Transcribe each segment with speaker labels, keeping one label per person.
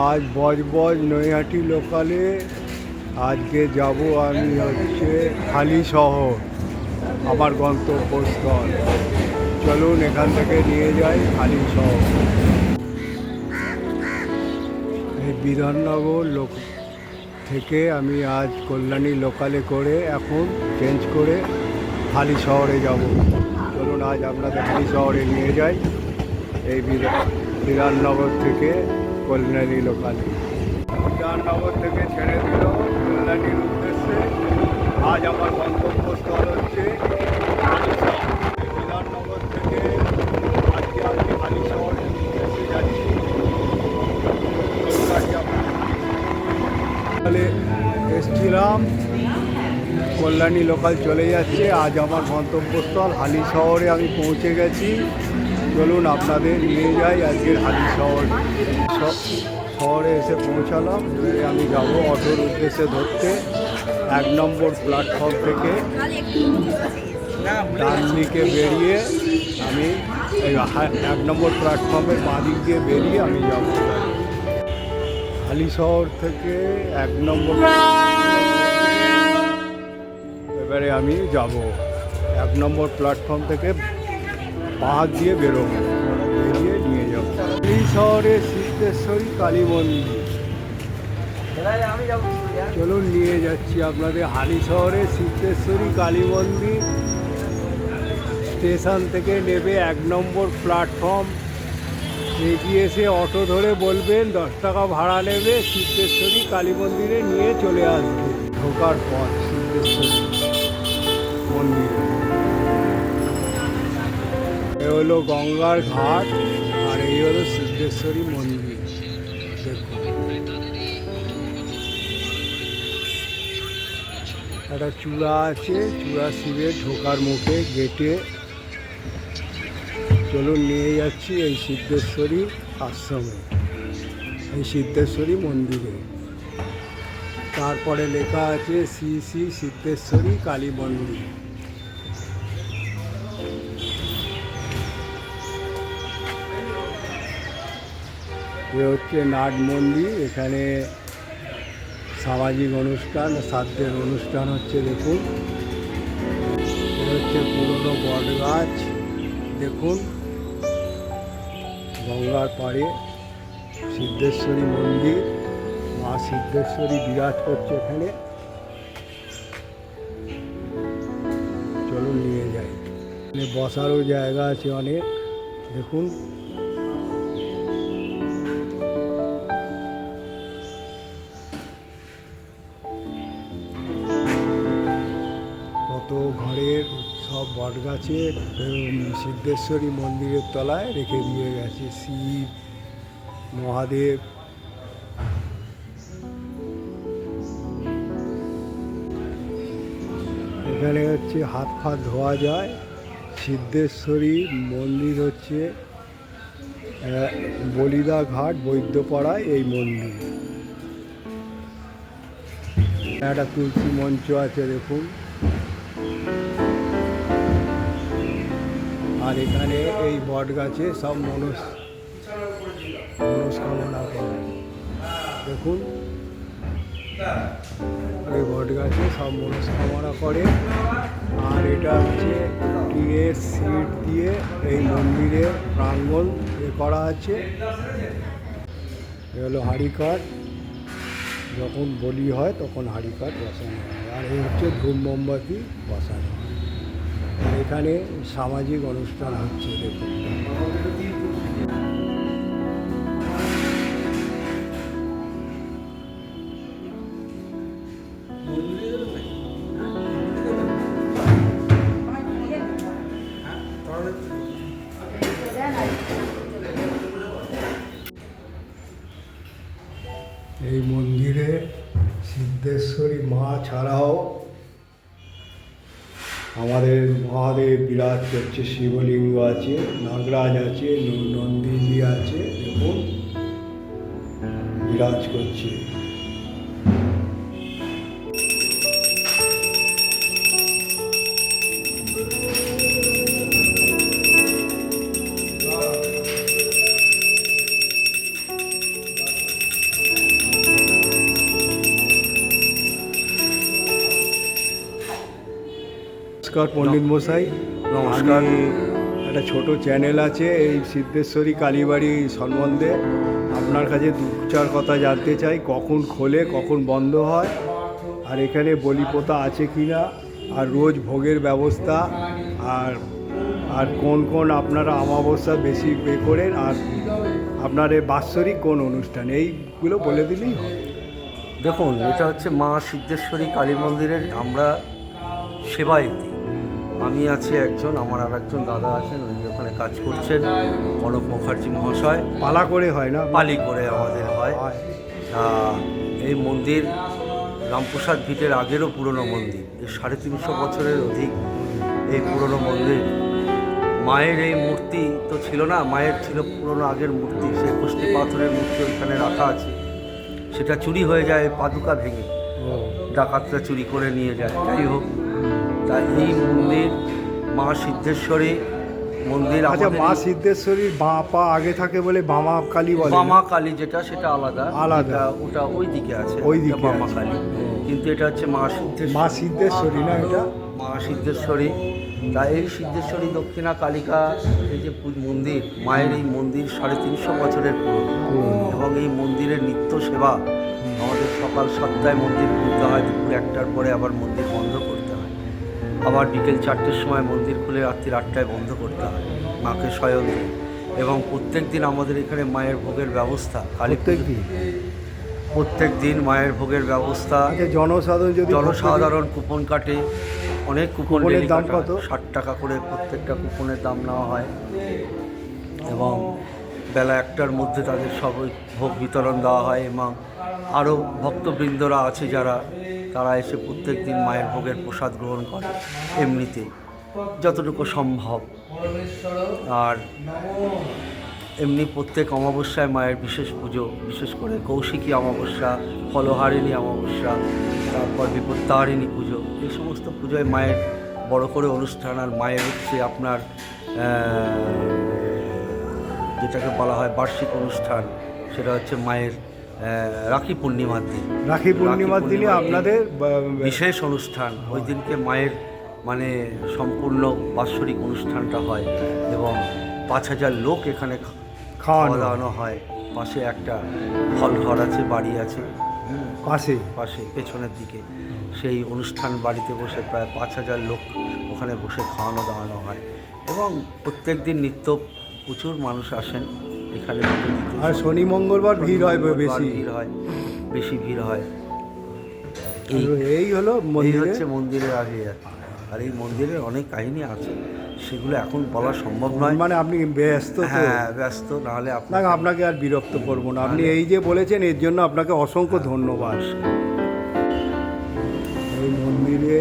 Speaker 1: আজ বজবজ নৈহাটি লোকালে আজকে যাব আমি হচ্ছে হালিশহর, আমার গন্তব্যস্থল। চলুন এখান থেকে নিয়ে যাই হালিশহর। এই বিধাননগর থেকে আমি আজ কল্যাণী লোকালে করে এখন চেঞ্জ করে হালিশহরে যাব। চলুন আজ আপনাদের হালিশহরে নিয়ে যাই এই বিধাননগর থেকে কল্যাণী লোকালে। বিধাননগর থেকে ছেড়ে দিল কল্যাণীর উদ্দেশ্যে। আজ আমার গন্তব্যস্থল হচ্ছে বিধাননগর থেকে আজকে আমি হালিশহরের উদ্দেশ্যে যাচ্ছি। এসছিলাম, কল্যাণী লোকাল চলে যাচ্ছে। আজ আমার গন্তব্যস্থল হালিশহরে আমি পৌঁছে গেছি। চলুন আপনাদের নিয়ে যাই আজকের হালিশহর শহরে এসে পৌঁছালাম। এবারে আমি যাব অটোর উদ্দেশ্যে ধরতে। 1 নম্বর প্ল্যাটফর্ম থেকে ডান দিকে বেরিয়ে আমি 1 নম্বর প্ল্যাটফর্মের বাঁ দিক দিয়ে বেরিয়ে আমি যাব হালিশহর থেকে 1 নম্বর। এবারে আমি যাব 1 নম্বর প্ল্যাটফর্ম থেকে বাঁ দিয়ে বেরোবো, বেরিয়ে নিয়ে যাব হালিশহরে সিদ্ধেশ্বরী কালী মন্দির। চলুন নিয়ে যাচ্ছি আপনাদের হালিশহরে সিদ্ধেশ্বরী কালী মন্দির। স্টেশন থেকে নেবে 1 নম্বর প্ল্যাটফর্ম, এগিয়ে এসে অটো ধরে বলবেন 10 টাকা ভাড়া নেবে, সিদ্ধেশ্বরী কালী মন্দিরে নিয়ে চলে আসবে। ঢোকার পথ সিদ্ধেশ্বরী মন্দিরে। এ হলো গঙ্গার ঘাট আর এই হলো সিদ্ধেশ্বরী মন্দির। দেখুন একটা চূড়া আছে, চূড়া শিবের ঢোকার মুখে গেটে। চলুন নিয়ে যাচ্ছি এই সিদ্ধেশ্বরী আশ্রমে, এই সিদ্ধেশ্বরী মন্দিরে। তারপরে লেখা আছে শ্রী শ্রী সিদ্ধেশ্বরী কালী মন্দির। এ হচ্ছে নাট মন্দির। এখানে সামাজিক অনুষ্ঠান, শ্রাদ্ধের অনুষ্ঠান হচ্ছে। দেখুন এ হচ্ছে পুরনো বট গাছ। দেখুন গঙ্গার পাড়ে সিদ্ধেশ্বরী মন্দির, মা সিদ্ধেশ্বরী বিরাজ করছে এখানে। চলুন নিয়ে যাই। এখানে বসারও জায়গা আছে অনেক। দেখুন কত ঘরের সব বট গাছে সিদ্ধেশ্বরী মন্দিরের তলায় রেখে দিয়ে গেছে শিব, মহাদেব। এখানে হচ্ছে হাত ফাত ধোয়া যায়। সিদ্ধেশ্বরী মন্দির হচ্ছে বলিদা ঘাট বৈদ্যপাড়ায় এই মন্দির। একটা তুলসী মঞ্চ আছে দেখুন। আর এখানে এই বট গাছে সব মনস্কামনা করে। দেখুন এই বট গাছে সব মনস্কামনা করে। আর এটা হচ্ছে টিনের সিট দিয়ে এই মন্দিরের প্রাঙ্গণ করা আছে। এ হলো হাঁড়িকাঠ, যখন বলি হয় তখন হাঁড়িকাঠ বসানো হয়। আর এই হচ্ছে ধূপ মোমবাতি বসানো হয়। আর এখানে সামাজিক অনুষ্ঠান হচ্ছে। দেখুন এই মন্দিরে সিদ্ধেশ্বরী মা ছাড়াও আমাদের মহাদেব বিরাজ করছে। শিবলিঙ্গ আছে, নাগরাজ আছে, নন্দীজি আছে। দেখুন বিরাজ করছে। নমস্কার পণ্ডিত মশাই।
Speaker 2: নমস্কার।
Speaker 1: আমি একটা ছোট চ্যানেল আছে এই সিদ্ধেশ্বরী কালীবাড়ি সম্বন্ধে, আপনার কাছে দু চার কথা জানতে চাই। কখন খোলে, কখন বন্ধ হয়, আর এখানে বলিপোতা আছে কি না, আর রোজ ভোগের ব্যবস্থা, আর আর কোন কোন আপনারা অমাবস্যা বেশি করেন, আর আপনার এই বাৎসরিক কোন অনুষ্ঠান, এইগুলো বলে দিলেই হবে।
Speaker 2: দেখুন, এটা হচ্ছে মা সিদ্ধেশ্বরী কালী মন্দিরের আমরা সেবায়িত। আমি আছি একজন, আমার আর একজন দাদা আছেন, উনি ওখানে কাজ করছেন, কনক মুখার্জি মহাশয়।
Speaker 1: পালা করে হয় না?
Speaker 2: পালি করে আমাদের হয়। এই মন্দির রামপ্রসাদ ভিটের আগেরও পুরনো মন্দির, এই 350 বছরের অধিক এই পুরনো মন্দির। মায়ের এই মূর্তি তো ছিল না, মায়ের ছিল পুরনো আগের মূর্তি, সেই কুষ্টি পাথরের মূর্তি ওইখানে রাখা আছে। সেটা চুরি হয়ে যায় পাদুকা ভেঙে, ডাকাতরা চুরি করে নিয়ে যায়। যাই হোক, তা এই মন্দির মা সিদ্ধেশ্বরী মন্দির।
Speaker 1: আচ্ছা, মা সিদ্ধেশ্বরীর বাঁ পা আগে থাকে বলে বামা কালী বলে?
Speaker 2: বামা কালী যেটা, সেটা আলাদা
Speaker 1: আলাদা,
Speaker 2: ওটা ওই দিকে আছে,
Speaker 1: ওই দিকে
Speaker 2: বামা কালী। কিন্তু এটা হচ্ছে মা সিদ্ধেশ্বরী।
Speaker 1: মা সিদ্ধেশ্বরী না এটা?
Speaker 2: মা সিদ্ধেশ্বরী। তা এই সিদ্ধেশ্বরী দক্ষিণা কালিকা, এই যে মন্দির, মায়ের এই মন্দির 350 বছরের পুরনো, এবং এই মন্দিরের নিত্য সেবা। আমাদের সকাল 7টায় মন্দির খুলতে হয়, দুপুর 1টার পরে আবার মন্দির বন্ধ করতে হয়, আবার বিকেল 4টের সময় মন্দির খুলে রাত্রি 8টায় বন্ধ করতে হয় মাকে শয়ন দিয়ে। এবং প্রত্যেক দিন আমাদের এখানে মায়ের ভোগের ব্যবস্থা। প্রত্যেক দিন মায়ের ভোগের ব্যবস্থা। জনসাধারণ কুপন কাটে, অনেক কুপনের দাম কত? 60 টাকা করে প্রত্যেকটা কুপনের দাম নেওয়া হয়। এবং বেলা 1টার মধ্যে তাদের সব ভোগ বিতরণ দেওয়া হয়। এবং আরও ভক্তবৃন্দরা আছে যারা, তারা এসে প্রত্যেক দিন মায়ের ভোগের প্রসাদ গ্রহণ করে এমনিতে যতটুকু সম্ভব। আর এমনি প্রত্যেক অমাবস্যায় মায়ের বিশেষ পুজো, বিশেষ করে কৌশিকী অমাবস্যা, ফলহারিণী অমাবস্যা, তারপর বিপত্তারিণী পুজো, এই সমস্ত পুজোয় মায়ের বড় করে অনুষ্ঠান। আর মায়ের হচ্ছে আপনার যেটাকে বলা হয় বার্ষিক অনুষ্ঠান, সেটা হচ্ছে মায়ের রাখি পূর্ণিমার দিন।
Speaker 1: রাখি পূর্ণিমার দিনে আপনাদের
Speaker 2: বিশেষ অনুষ্ঠান। ওই দিনকে মায়ের মানে সম্পূর্ণ বাৎসরিক অনুষ্ঠানটা হয়, এবং 5000 লোক এখানে খাওয়া দাওয়ানো হয়। পাশে একটা হল ঘর আছে, বাড়ি আছে পাশে পেছনের দিকে। সেই অনুষ্ঠান বাড়িতে বসে প্রায় 5000 লোক ওখানে বসে খাওয়ানো দাওয়ানো হয়। এবং প্রত্যেক দিন নিত্য প্রচুর মানুষ আসেন এখানে।
Speaker 1: আর শনি মঙ্গলবার ভিড় হয়,
Speaker 2: বেশি ভিড় হয়।
Speaker 1: এই হলো
Speaker 2: হচ্ছে মন্দিরের আগে। আর এই মন্দিরের অনেক কাহিনী আছে, সেগুলো এখন বলা সম্ভব নয়।
Speaker 1: মানে আপনি ব্যস্ত?
Speaker 2: হ্যাঁ, ব্যস্ত, নাহলে
Speaker 1: আপনাকে আর বিরক্ত করবো না। আপনি এই যে বলেছেন, এর জন্য আপনাকে অসংখ্য ধন্যবাদ। এই মন্দিরে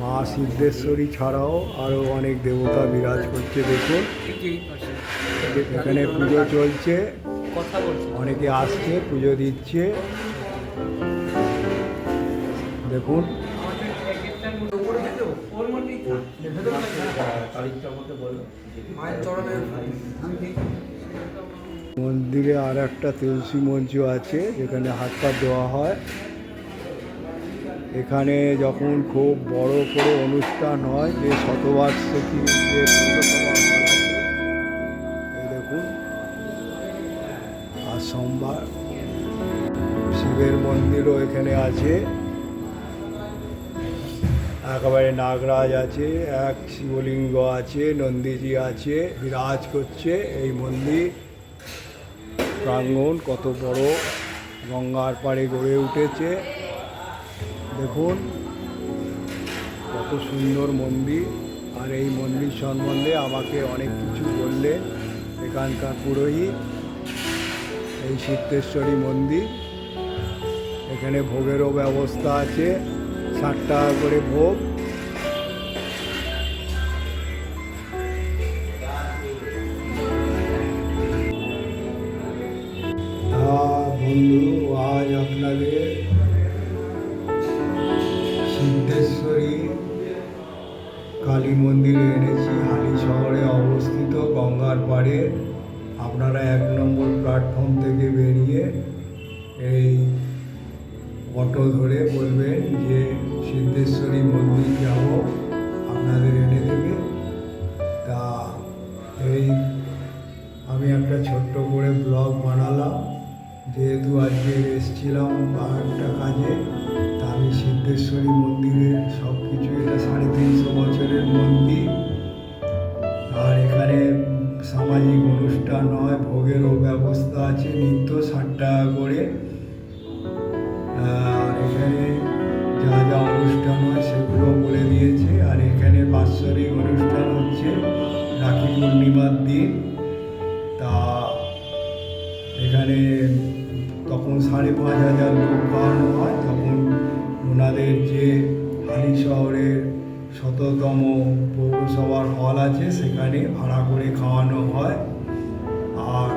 Speaker 1: মা সিদ্ধেশ্বরী ছাড়াও আরও অনেক দেবতা বিরাজ করছে। দেখুন, এখানে পুজো চলছে, অনেকে আসছে, পুজো দিচ্ছে। দেখুন, মন্দিরে আর একটা তুলসী মঞ্চ আছে, যেখানে হাত পা দেওয়া হয়। এখানে যখন খুব বড় করে অনুষ্ঠান হয়, যে শতবার্ষিকী যে পৌরসভা হল আছে, এই দেখুন। আর সোমবার শিবের মন্দিরও এখানে আছে, একেবারে নাগরাজ আছে, এক শিবলিঙ্গ আছে, নন্দীজি আছে, বিরাজ করছে। এই মন্দির প্রাঙ্গণ কত বড়, গঙ্গার পাড়ে গড়ে উঠেছে। দেখুন কত সুন্দর মন্দির। আর এই মন্দির সম্বন্ধে আমাকে অনেক কিছু বললেন এখানকার পুরোহিত। এই সিদ্ধেশ্বরী মন্দির, এখানে ভোগেরও ব্যবস্থা আছে, 60 টাকা করে ভোগ। বন্ধু, আজ আপনাদের সিদ্ধেশ্বরী কালী মন্দিরে এনেছি, হালি শহরে অবস্থিত, গঙ্গার পাড়ে। আপনারা 1 নম্বর প্ল্যাটফর্ম থেকে বেরিয়ে এই অটো ধরে বলবেন যে সিদ্ধেশ্বরী মন্দির যাব। আপনাদের এনে দেবে। তা এই আমি একটা ছোট্ট করে ব্লগ বানালাম, যেহেতু আজকে এসেছিলাম একটা কাজে। তা আমি সিদ্ধেশ্বরী মন্দিরের সব কিছু, এটা 350 বছরের মন্দির। আর এখানে সামাজিক অনুষ্ঠান হয়, ভোগেরও ব্যবস্থা আছে, নিত্য 60 টাকা করে। আর এখানে যা যা অনুষ্ঠান হয় সেগুলো বলে দিয়েছে। আর এখানে বাৎসরিক অনুষ্ঠান হচ্ছে রাখি পূর্ণিমার দিন। তা এখানে তখন 5,500 লোক খাওয়ানো হয়। তখন ওনাদের যে হালি শহরের 100তম পৌরসভার হল আছে, সেখানে ভাড়া করে খাওয়ানো হয়। আর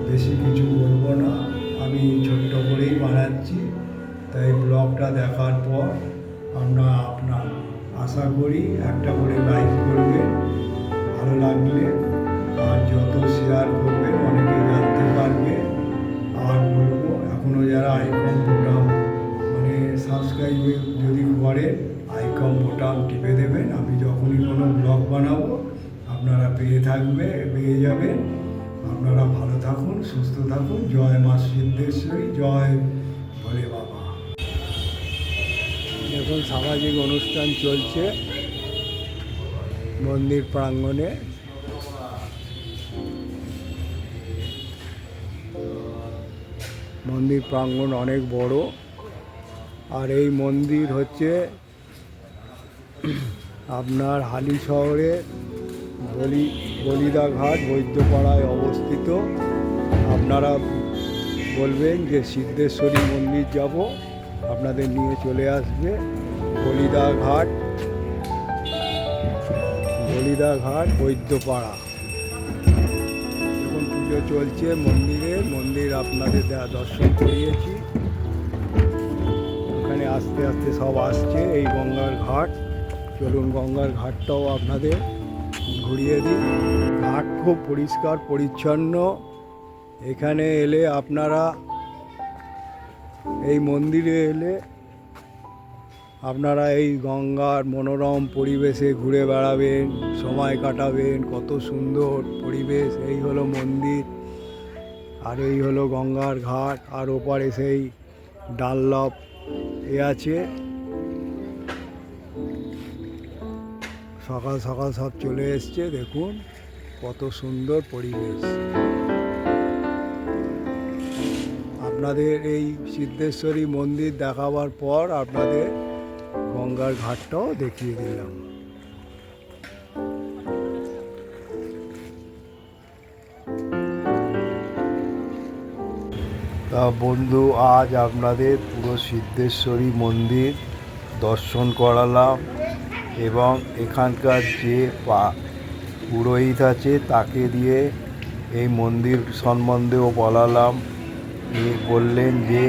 Speaker 1: বেশি কিছু বলবো না, আমি ছোট্ট করেই বানাচ্ছি। তাই ব্লগটা দেখার পর আপনার আশা করি একটা করে লাইক করবেন ভালো লাগলে, আর যত শেয়ার করবেন অনেকে জানতে পারবে। আর বলবো, এখনও যারা আইকন বোতাম সাবস্ক্রাইব যদি করেন, আইকন বোতাম টিপে দেবেন। আমি যখনই কোনো ব্লগ বানাবো আপনারা পেয়ে যাবেন। আপনারা ভালো থাকুন, সুস্থ থাকুন। জয় মা সিদ্ধেশ্বরী, জয় ভোলে বাবা। এখন সামাজিক অনুষ্ঠান চলছে মন্দির প্রাঙ্গণে। মন্দির প্রাঙ্গণ অনেক বড়। আর এই মন্দির হচ্ছে আপনার হালি শহরে বলিদা ঘাট বৈদ্যপাড়ায় অবস্থিত। আপনারা বলবেন যে সিদ্ধেশ্বরী মন্দির যাব, আপনাদের নিয়ে চলে আসবে বলিদা ঘাট বৈদ্যপাড়া। এখন পুজো চলছে মন্দির আপনাদের দর্শন করিয়েছি। ওখানে আস্তে আস্তে সব আসছে। এই গঙ্গার ঘাট, চলুন গঙ্গার ঘাটটাও আপনাদের ঘুরিয়ে দিই। ঘাট খুব পরিষ্কার পরিচ্ছন্ন। এখানে এলে আপনারা, এই মন্দিরে এলে আপনারা এই গঙ্গার মনোরম পরিবেশে ঘুরে বেড়াবেন, সময় কাটাবেন। কত সুন্দর পরিবেশ। এই হলো মন্দির, আর এই হলো গঙ্গার ঘাট। আর ওপারে সেই ডানলপ আছে। সকাল সকাল সব চলে এসছে, দেখুন কত সুন্দর পরিবেশ। আপনাদের এই সিদ্ধেশ্বরী মন্দির দেখাবার পর আপনাদের গঙ্গার ঘাটটাও দেখিয়ে দিলাম। তা বন্ধু, আজ আপনাদের পুরো সিদ্ধেশ্বরী মন্দির দর্শন করালাম, এবং এখানকার যে পুরোহিত আছে তাকে দিয়ে এই মন্দির সম্বন্ধেও বলালাম। বললেন যে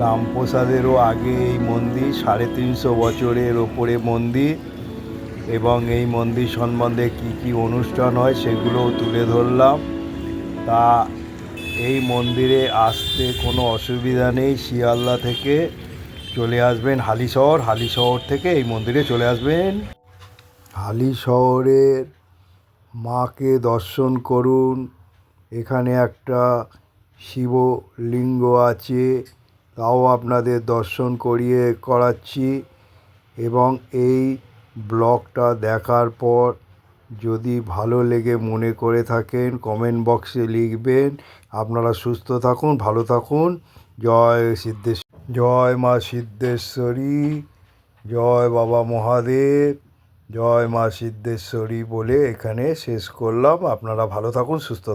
Speaker 1: রামপ্রসাদেরও আগে এই মন্দির, 350 বছরের ওপরে মন্দির, এবং এই মন্দির সম্বন্ধে কি কি অনুষ্ঠান হয় সেগুলোও তুলে ধরলাম। তা এই মন্দিরে আসতে কোনো অসুবিধা নেই। শিয়ালদা থেকে চলে আসবেন হালিশহর থেকে এই মন্দিরে চলে আসবেন। হালিশহরের মাকে দর্শন করুন। এখানে একটা শিবলিঙ্গ আছে, তাও আপনাদের দর্শন করাচ্ছি। এবং এই ব্লগটা দেখার পর যদি ভালো লেগে মনে করে থাকেন, কমেন্ট বক্সে লিখবেন। আপনারা সুস্থ থাকুন, ভালো থাকুন। জয় মা সিদ্ধেশ্বরী, জয় বাবা মহাদেব, জয় মা সিদ্ধেশ্বরী বলে এখানে শেষ করলাম। আপনারা ভালো থাকুন, সুস্থ থাকুন।